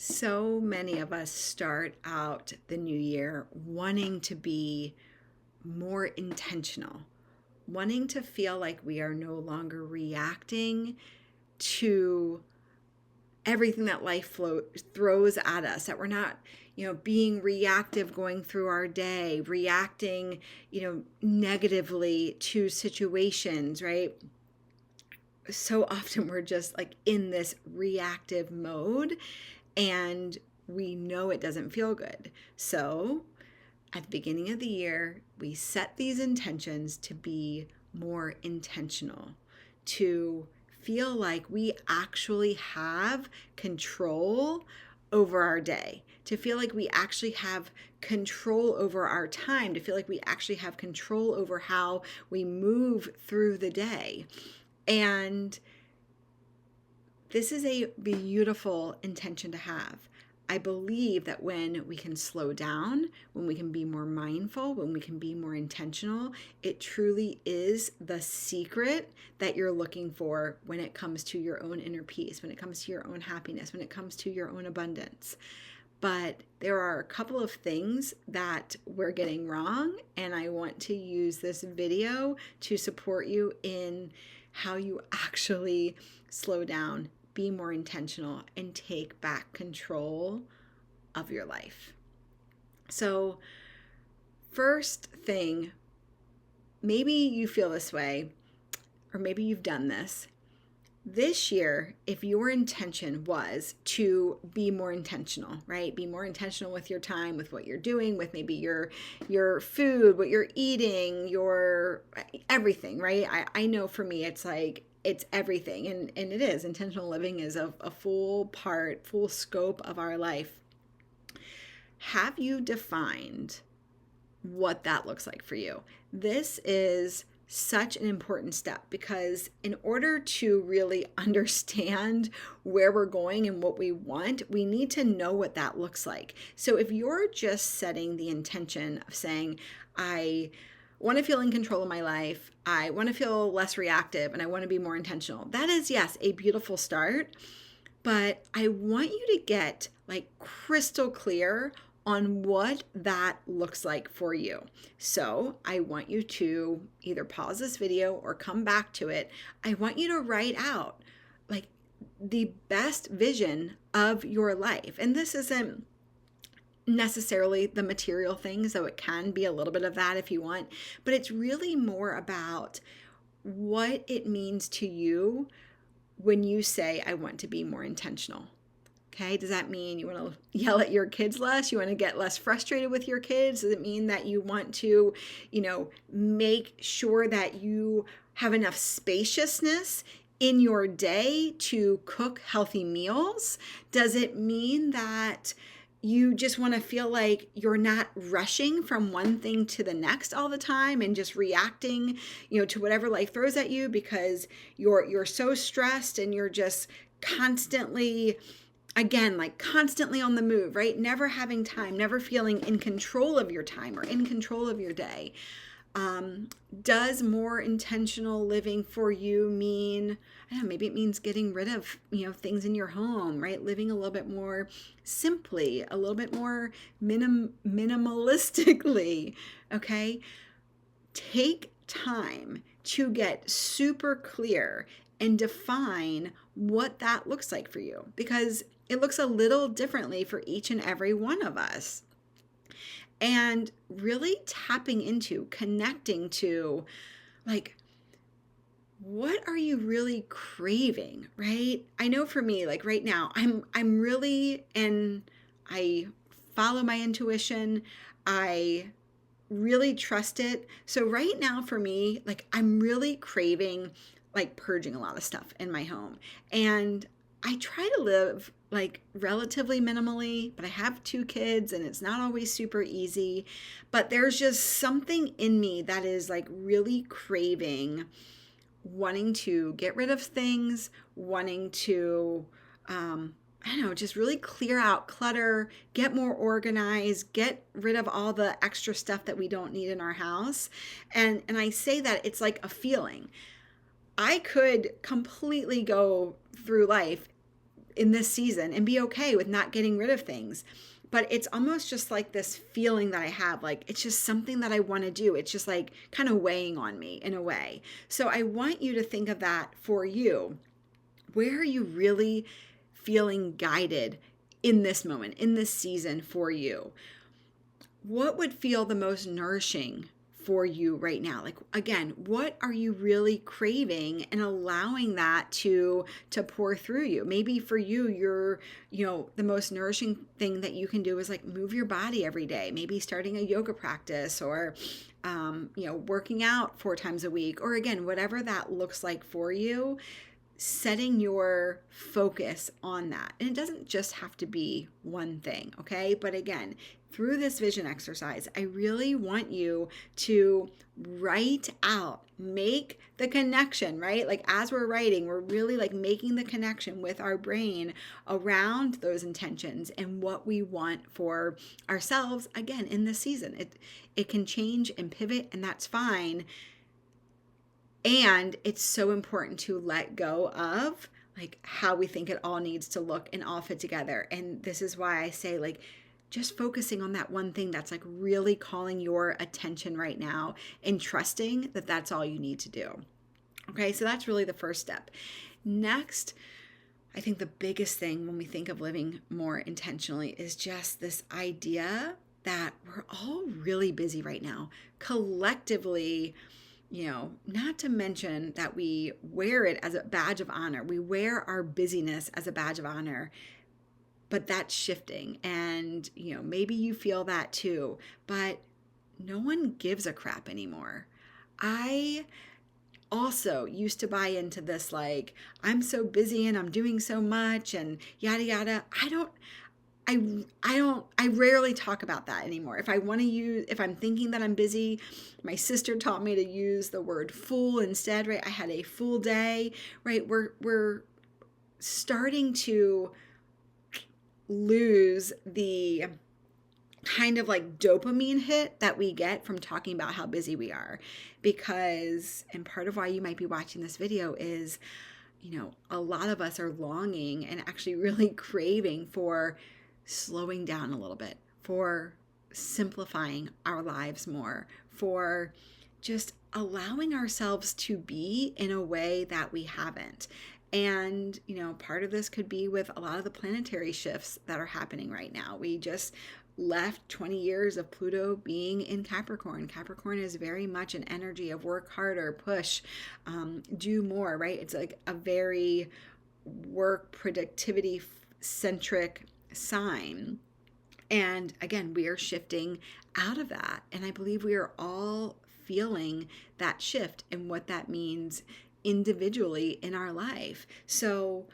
So many of us start out the new year wanting to be more intentional, wanting to feel like we are no longer reacting to everything that throws at us, that we're not, being reactive going through our day, reacting, negatively to situations, right? So often we're just like in this reactive mode and we know it doesn't feel good. So at the beginning of the year, we set these intentions to be more intentional, to feel like we actually have control over our day, to feel like we actually have control over our time, to feel like we actually have control over how we move through the day. And this is a beautiful intention to have. I believe that when we can slow down, when we can be more mindful, when we can be more intentional, it truly is the secret that you're looking for when it comes to your own inner peace, when it comes to your own happiness, when it comes to your own abundance. But there are a couple of things that we're getting wrong, and I want to use this video to support you in how you actually slow down, be more intentional, and take back control of your life. So, first thing, maybe you feel this way, or maybe you've done this. This year, if your intention was to be more intentional, right? Be more intentional with your time, with what you're doing, with maybe your food, what you're eating, your everything, right? I know for me, it's like, it's everything. And it is. Intentional living is a full scope of our life. Have you defined what that looks like for you? This is such an important step because in order to really understand where we're going and what we want, we need to know what that looks like. So if you're just setting the intention of saying, I want to feel in control of my life, I want to feel less reactive, and I want to be more intentional, that is, yes, a beautiful start. But I want you to get like crystal clear on what that looks like for you. So I want you to either pause this video or come back to it. I want you to write out like the best vision of your life. And this isn't necessarily the material things, though it can be a little bit of that if you want, but it's really more about what it means to you when you say, I want to be more intentional. Okay, does that mean you want to yell at your kids less? You want to get less frustrated with your kids? Does it mean that you want to, make sure that you have enough spaciousness in your day to cook healthy meals? Does it mean that you just want to feel like you're not rushing from one thing to the next all the time and just reacting, to whatever life throws at you because you're so stressed and you're just constantly, again, like constantly on the move, right? Never having time, never feeling in control of your time or in control of your day. Does more intentional living for you mean, I don't know, maybe it means getting rid of, things in your home, right? Living a little bit more simply, a little bit more minimalistically, okay? Take time to get super clear and define what that looks like for you because it looks a little differently for each and every one of us. And really tapping into, connecting to, like, what are you really craving, right? I know for me, like right now, I'm really, and I follow my intuition. I really trust it. So right now for me, like I'm really craving like purging a lot of stuff in my home. And I try to live like relatively minimally, but I have 2 kids and it's not always super easy. But there's just something in me that is like really craving wanting to get rid of things, wanting to, I don't know, just really clear out clutter, get more organized, get rid of all the extra stuff that we don't need in our house. And I say that it's like a feeling. I could completely go through life in this season and be okay with not getting rid of things. But it's almost just like this feeling that I have, like it's just something that I want to do. It's just like kind of weighing on me in a way. So I want you to think of that for you. Where are you really feeling guided in this moment, in this season for you? What would feel the most nourishing for you right now? Like, again, what are you really craving and allowing that to pour through you? Maybe for you, the most nourishing thing that you can do is like move your body every day, maybe starting a yoga practice or working out 4 times a week, or again, whatever that looks like for you. Setting your focus on that. And it doesn't just have to be one thing, okay? But again, through this vision exercise, I really want you to write out, make the connection, right? Like as we're writing, we're really like making the connection with our brain around those intentions and what we want for ourselves, again, in this season. It can change and pivot, and that's fine. And it's so important to let go of like how we think it all needs to look and all fit together. And this is why I say like just focusing on that one thing that's like really calling your attention right now and trusting that that's all you need to do. Okay, so that's really the first step. Next, I think the biggest thing when we think of living more intentionally is just this idea that we're all really busy right now. Collectively, not to mention that we wear it as a badge of honor. We wear our busyness as a badge of honor, but that's shifting. And, maybe you feel that too, but no one gives a crap anymore. I also used to buy into this, like, I'm so busy and I'm doing so much and yada, yada. I rarely talk about that anymore. If I'm thinking that I'm busy, my sister taught me to use the word full instead, right? I had a full day, right? We're starting to lose the kind of like dopamine hit that we get from talking about how busy we are. And part of why you might be watching this video is, a lot of us are longing and actually really craving for slowing down a little bit, for simplifying our lives more, for just allowing ourselves to be in a way that we haven't. And, part of this could be with a lot of the planetary shifts that are happening right now. We just left 20 years of Pluto being in Capricorn. Capricorn is very much an energy of work harder, push, do more, right? It's like a very work productivity centric sign. And again, we are shifting out of that. And I believe we are all feeling that shift and what that means individually in our life. So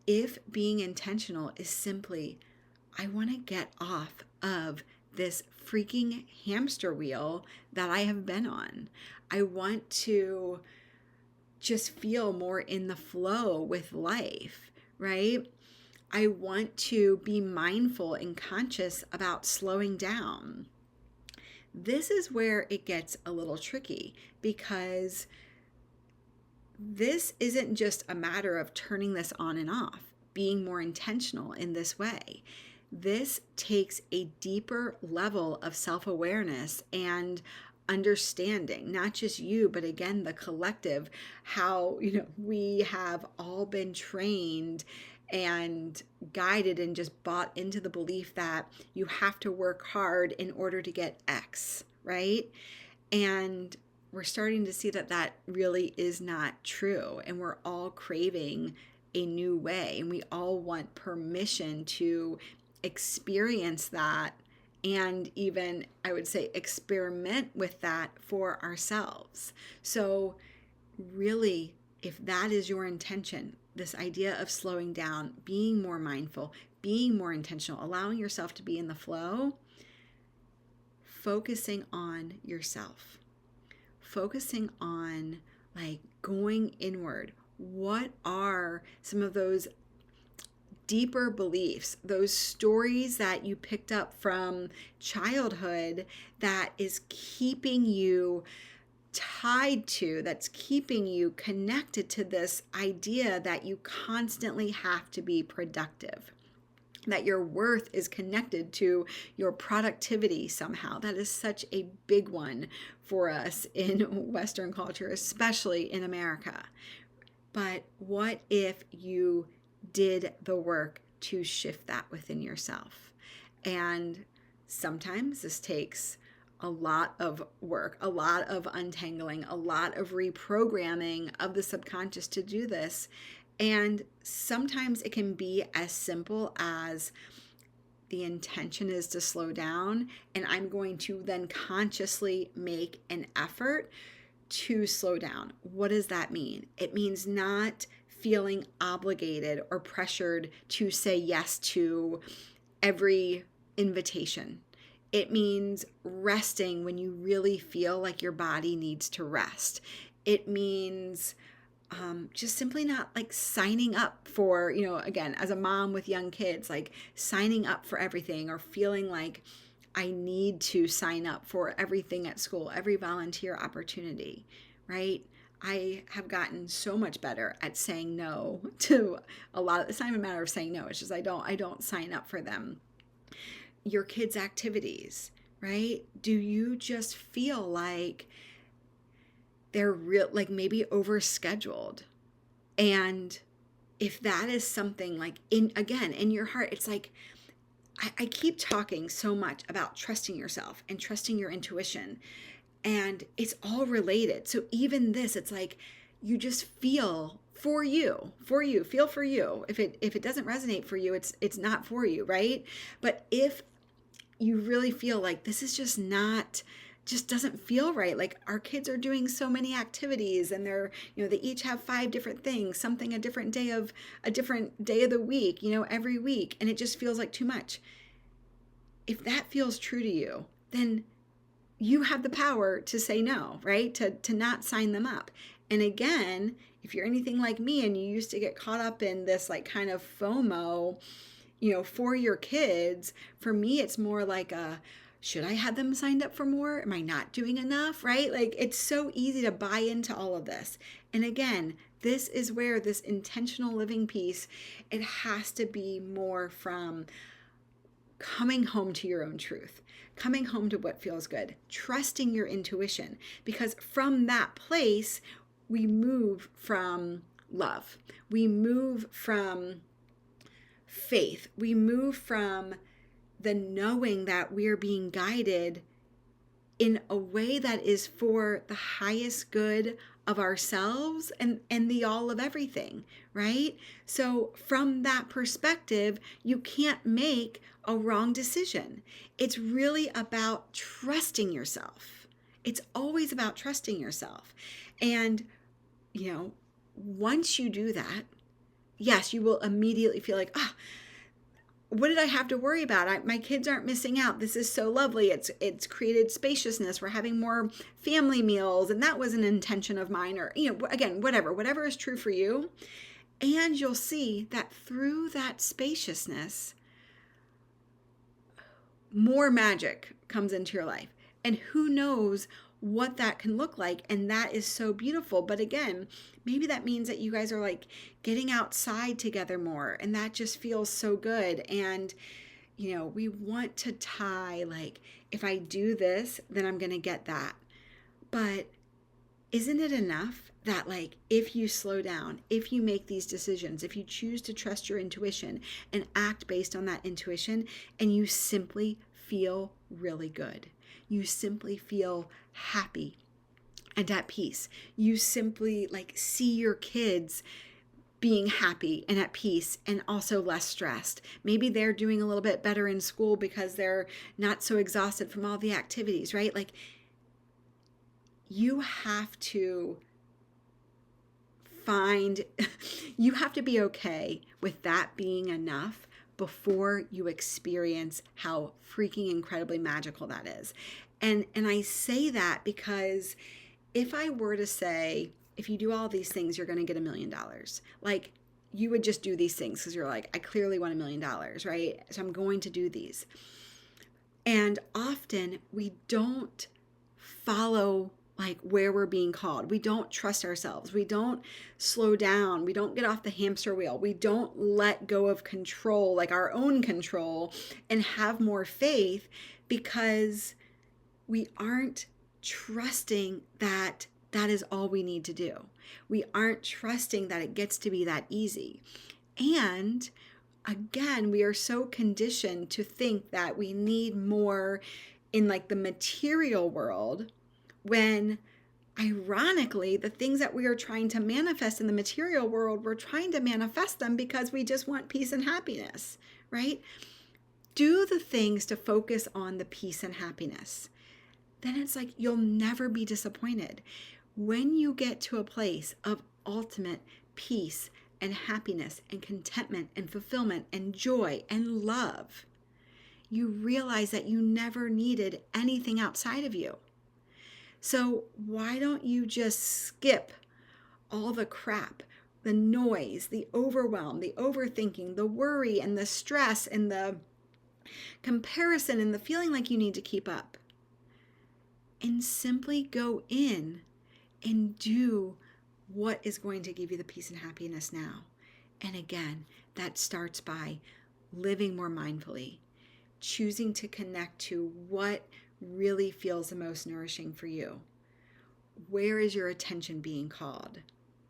if being intentional is simply, I want to get off of this freaking hamster wheel that I have been on. I want to just feel more in the flow with life, right? I want to be mindful and conscious about slowing down. This is where it gets a little tricky, because this isn't just a matter of turning this on and off, being more intentional in this way. This takes a deeper level of self-awareness and understanding, not just you, but again, the collective, how, we have all been trained and guided and just bought into the belief that you have to work hard in order to get X, right? And we're starting to see that that really is not true. And we're all craving a new way. And we all want permission to experience that, and even, I would say, experiment with that for ourselves. So really, if that is your intention, this idea of slowing down, being more mindful, being more intentional, allowing yourself to be in the flow, focusing on yourself, focusing on like going inward. What are some of those deeper beliefs, those stories that you picked up from childhood that is keeping you tied to, that's keeping you connected to this idea that you constantly have to be productive, that your worth is connected to your productivity somehow. That is such a big one for us in Western culture, especially in America. But what if you did the work to shift that within yourself? And sometimes this takes a lot of work, a lot of untangling, a lot of reprogramming of the subconscious to do this. And sometimes it can be as simple as the intention is to slow down, and I'm going to then consciously make an effort to slow down. What does that mean? It means not feeling obligated or pressured to say yes to every invitation. It means resting when you really feel like your body needs to rest. It means just simply not like signing up for, again, as a mom with young kids, like signing up for everything or feeling like I need to sign up for everything at school, every volunteer opportunity, right? I have gotten so much better at saying no to a lot. It's not even a matter of saying no. It's just I don't sign up for them. Your kids' activities, right? Do you just feel like they're like maybe overscheduled? And if that is something like in your heart, it's like I keep talking so much about trusting yourself and trusting your intuition, and it's all related. So even this, it's like you just feel for you, feel for you. If it doesn't resonate for you, it's not for you, right? But if you really feel like this is just doesn't feel right. Like our kids are doing so many activities, and they're, they each have 5 different things, something a different day of the week, every week. And it just feels like too much. If that feels true to you, then you have the power to say no, right? To not sign them up. And again, if you're anything like me and you used to get caught up in this like kind of FOMO, for your kids, for me, it's more like should I have them signed up for more? Am I not doing enough? Right? Like it's so easy to buy into all of this. And again, this is where this intentional living piece, it has to be more from coming home to your own truth, coming home to what feels good, trusting your intuition, because from that place, we move from love. We move from faith. We move from the knowing that we are being guided in a way that is for the highest good of ourselves and the all of everything, right? So from that perspective, you can't make a wrong decision. It's really about trusting yourself. It's always about trusting yourself. And, once you do that, yes, you will immediately feel like, what did I have to worry about? My kids aren't missing out. This is so lovely. It's created spaciousness. We're having more family meals, and that was an intention of mine. Or, again, whatever is true for you. And you'll see that through that spaciousness, more magic comes into your life. And who knows what that can look like. And that is so beautiful. But again, maybe that means that you guys are like getting outside together more, and that just feels so good. And, we want to tie like, if I do this, then I'm going to get that. But isn't it enough that like, if you slow down, if you make these decisions, if you choose to trust your intuition and act based on that intuition, and you simply feel really good, you simply feel happy and at peace, you simply like see your kids being happy and at peace and also less stressed. Maybe they're doing a little bit better in school because they're not so exhausted from all the activities, right? Like you have to you have to be okay with that being enough before you experience how freaking incredibly magical that is. And I say that because if I were to say, if you do all these things, you're going to get $1 million. Like you would just do these things because you're like, I clearly want $1 million, right? So I'm going to do these. And often we don't follow like where we're being called. We don't trust ourselves. We don't slow down. We don't get off the hamster wheel. We don't let go of control, like our own control, and have more faith because we aren't trusting that that is all we need to do. We aren't trusting that it gets to be that easy. And again, we are so conditioned to think that we need more in like the material world, when ironically, the things that we are trying to manifest in the material world, we're trying to manifest them because we just want peace and happiness, right? Do the things to focus on the peace and happiness. Then it's like you'll never be disappointed. When you get to a place of ultimate peace and happiness and contentment and fulfillment and joy and love, you realize that you never needed anything outside of you. So why don't you just skip all the crap, the noise, the overwhelm, the overthinking, the worry and the stress and the comparison and the feeling like you need to keep up, and simply go in and do what is going to give you the peace and happiness now. And again, that starts by living more mindfully, choosing to connect to what really feels the most nourishing for you. Where is your attention being called,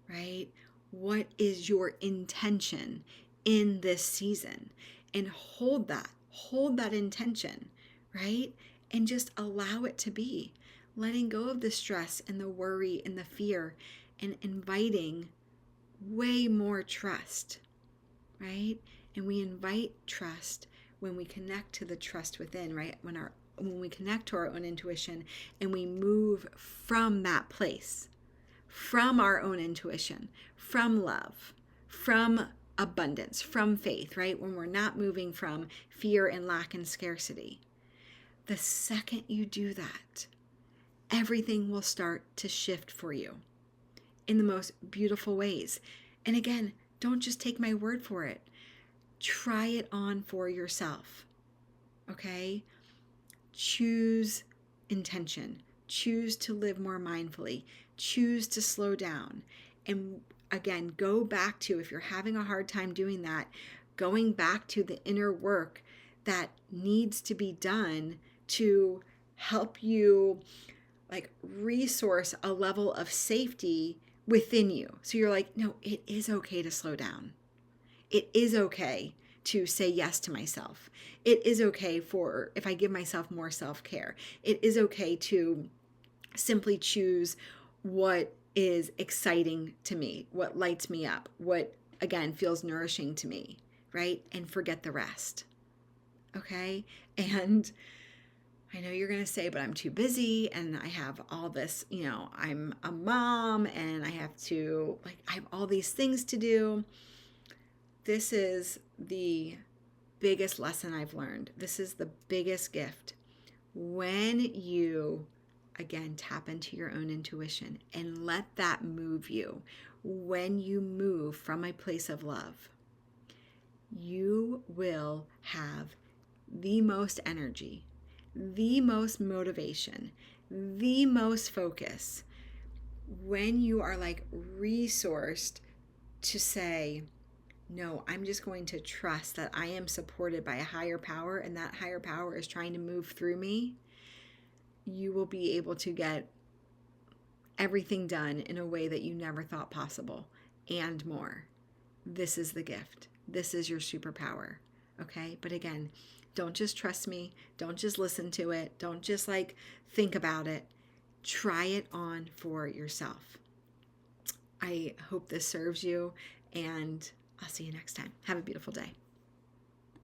right? What is your intention in this season? And hold that intention, right? And just allow it to be, letting go of the stress and the worry and the fear, and inviting way more trust, right? And we invite trust when we connect to the trust within, right? When we connect to our own intuition and we move from that place, from our own intuition, from love, from abundance, from faith, right? When we're not moving from fear and lack and scarcity. The second you do that, everything will start to shift for you in the most beautiful ways. And again, don't just take my word for it. Try it on for yourself, okay? Choose intention. Choose to live more mindfully. Choose to slow down. And again, go back to, if you're having a hard time doing that, going back to the inner work that needs to be done to help you like resource a level of safety within you. So you're like, no, it is okay to slow down. It is okay to say yes to myself. It is okay for if I give myself more self-care. It is okay to simply choose what is exciting to me, what lights me up, what again feels nourishing to me, right? And forget the rest. Okay? And I know you're going to say, but I'm too busy and I have all this, I'm a mom and I have all these things to do. This is the biggest lesson I've learned. This is the biggest gift. When you, again, tap into your own intuition and let that move you, when you move from a place of love, you will have the most energy, the most motivation, the most focus when you are like resourced to say, no, I'm just going to trust that I am supported by a higher power and that higher power is trying to move through me. You will be able to get everything done in a way that you never thought possible and more. This is the gift. This is your superpower. Okay? But again, don't just trust me. Don't just listen to it. Don't just think about it. Try it on for yourself. I hope this serves you, and I'll see you next time. Have a beautiful day.